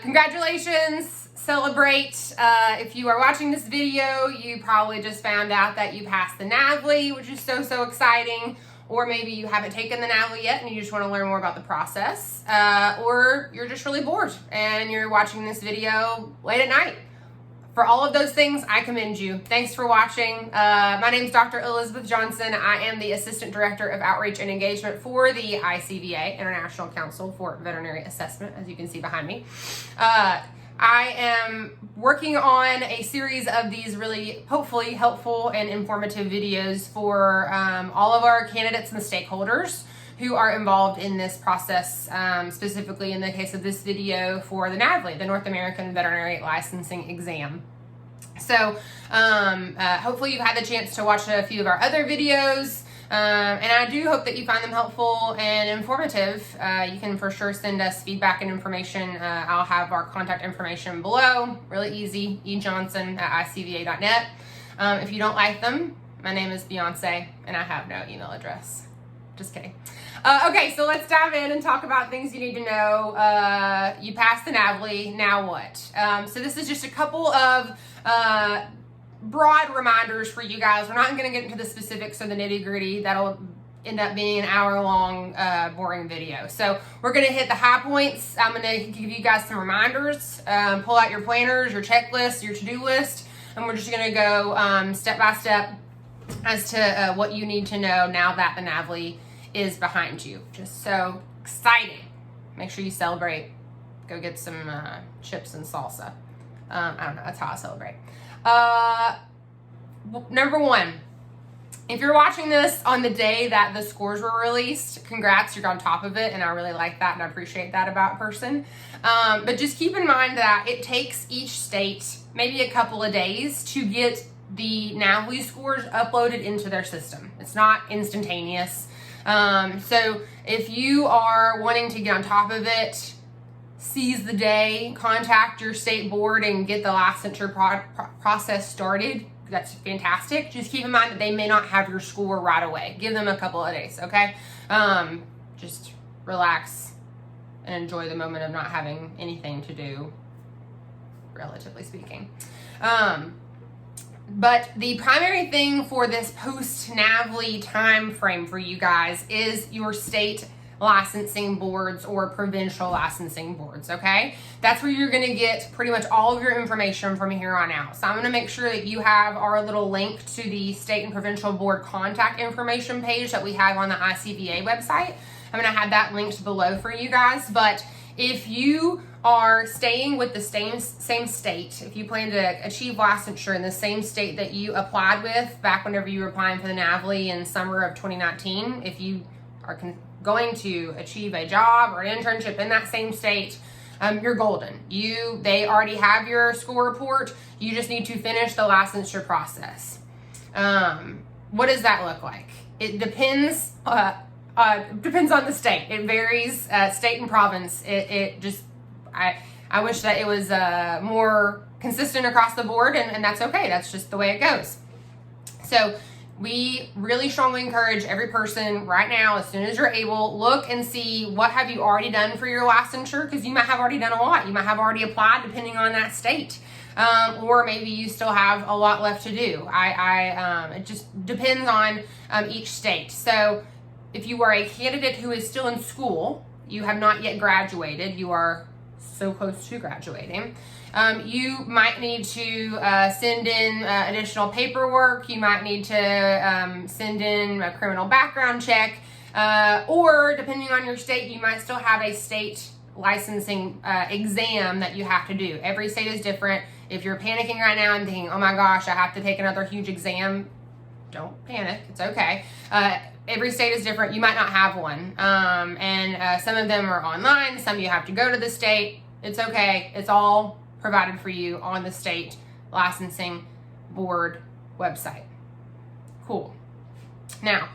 Congratulations, celebrate. If you are watching this video, you probably just found out that you passed the NAVLE, which is so exciting. Or maybe you haven't taken the NAVLE yet and you just want to learn more about the process. Or you're just really bored and you're watching this video late at night. For all of those things, I commend you. Thanks for watching. My name is Dr. Elizabeth Johnson. I am the Assistant Director of Outreach and Engagement for the ICVA, International Council for Veterinary Assessment, as you can see behind me. I am working on a series of these really, hopefully, helpful and informative videos for all of our candidates and the stakeholders who are involved in this process, specifically in the case of this video for the NAVLE, the North American Veterinary Licensing Exam. So hopefully you've had the chance to watch a few of our other videos. And I do hope that you find them helpful and informative. You can for sure send us feedback and information. I'll have our contact information below. Really easy, ejohnson@icva.net. If you don't like them, my name is Beyonce and I have no email address. Just kidding. Okay, so let's dive in and talk about things you need to know. You passed the NAVLE, now what? So this is just a couple of broad reminders for you guys. We're not going to get into the specifics or the nitty-gritty. That'll end up being an hour-long boring video. So we're going to hit the high points. I'm going to give you guys some reminders. Pull out your planners, your checklist, your to-do list, and we're just going to go step by step as to what you need to know now that the NAVLE is behind you. Just so exciting. Make sure you celebrate. Go get some chips and salsa. I don't know. That's how I celebrate. Number one, if you're watching this on the day that the scores were released, congrats, you're on top of it, and I really like that and I appreciate that about a person. But just keep in mind that it takes each state maybe a couple of days to get the NAVLE scores uploaded into their system. It's not instantaneous. So if you are wanting to get on top of it, seize the day, contact your state board and get the licensure process started. That's fantastic. Just keep in mind that they may not have your score right away. Give them a couple of days, okay? Just relax and enjoy the moment of not having anything to do, relatively speaking. But the primary thing for this post-NAVLE time frame for you guys is your state licensing boards or provincial licensing boards, okay? That's where you're gonna get pretty much all of your information from here on out. So I'm gonna make sure that you have our little link to the state and provincial board contact information page that we have on the ICVA website. I'm gonna have that linked below for you guys. But if you are staying with the same state, if you plan to achieve licensure in the same state that you applied with back whenever you were applying for the NAVLE in summer of 2019, if you are going to achieve a job or an internship in that same state, you're golden. They already have your score report. You just need to finish the licensure process. What does that look like? It depends. Depends on the state. It varies state and province. I wish that it was more consistent across the board, and that's okay. That's just the way it goes. So we really strongly encourage every person right now, as soon as you're able, look and see what have you already done for your licensure, because you might have already done a lot. You might have already applied depending on that state. Or maybe you still have a lot left to do. It just depends on each state. So if you are a candidate who is still in school, you have not yet graduated, you are so close to graduating, you might need to send in additional paperwork. You might need to send in a criminal background check, or depending on your state, you might still have a state licensing exam that you have to do. Every state is different. If you're panicking right now and thinking, oh my gosh, I have to take another huge exam, don't panic. It's okay. Every state is different. You might not have one. And some of them are online. Some you have to go to the state. It's okay. It's all provided for you on the state licensing board website. Cool. Now,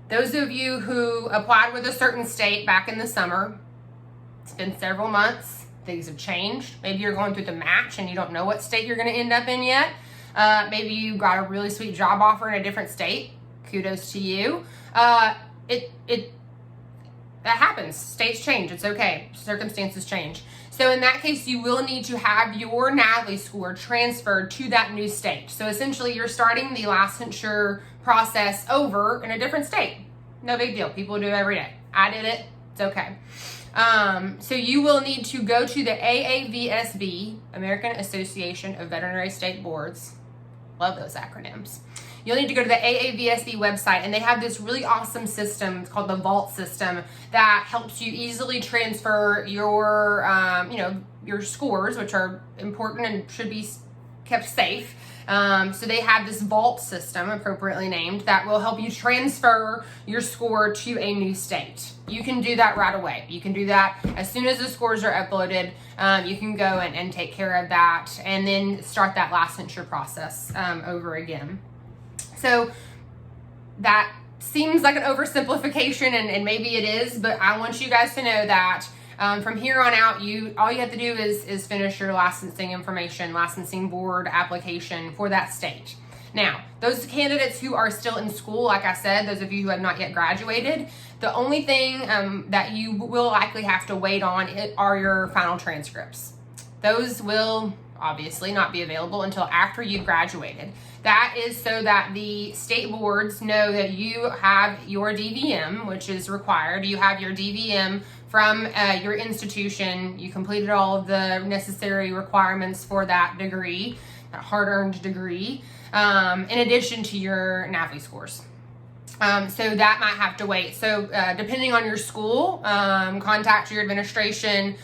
those of you who applied with a certain state back in the summer, it's been several months. Things have changed. Maybe you're going through the match and you don't know what state you're going to end up in yet. Maybe you got a really sweet job offer in a different state. Kudos to you. that happens. States change. It's okay. Circumstances change. So in that case, you will need to have your NAVLE score transferred to that new state. So essentially, you're starting the licensure process over in a different state. No big deal. People do it every day. I did it. It's okay. So you will need to go to the AAVSB, American Association of Veterinary State Boards. Love those acronyms. You'll need to go to the AAVSB website, and they have this really awesome system. It's called the Vault system that helps you easily transfer your, your scores, which are important and should be kept safe. So they have this Vault system, appropriately named, that will help you transfer your score to a new state. You can do that right away. You can do that as soon as the scores are uploaded. You can go and take care of that and then start that licensure process over again. So that seems like an oversimplification, and maybe it is, but I want you guys to know that from here on out, all you have to do is finish your licensing board application for that state. Now, those candidates who are still in school, like I said, those of you who have not yet graduated, the only thing that you will likely have to wait on are your final transcripts. Those will obviously not be available until after you've graduated. That is so that the state boards know that you have your DVM, which is required. You have your DVM from your institution. You completed all of the necessary requirements for that degree, that hard-earned degree, in addition to your NAVLE scores. So that might have to wait. So depending on your school, contact your administration,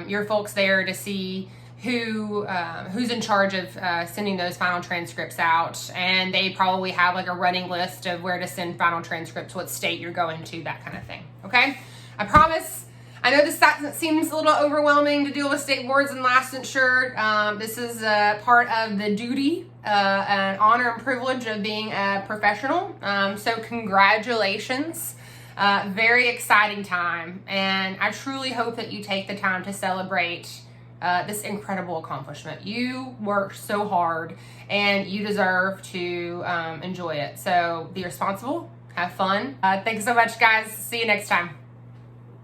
your folks there to see who's in charge of sending those final transcripts out, and they probably have like a running list of where to send final transcripts, what state you're going to, that kind of thing. Okay, I promise. I know this seems a little overwhelming to deal with state boards and licensure. This is part of the duty and honor and privilege of being a professional. So congratulations. Very exciting time, and I truly hope that you take the time to celebrate this incredible accomplishment. You worked so hard, and you deserve to enjoy it. So be responsible, have fun. Thanks so much, guys. See you next time.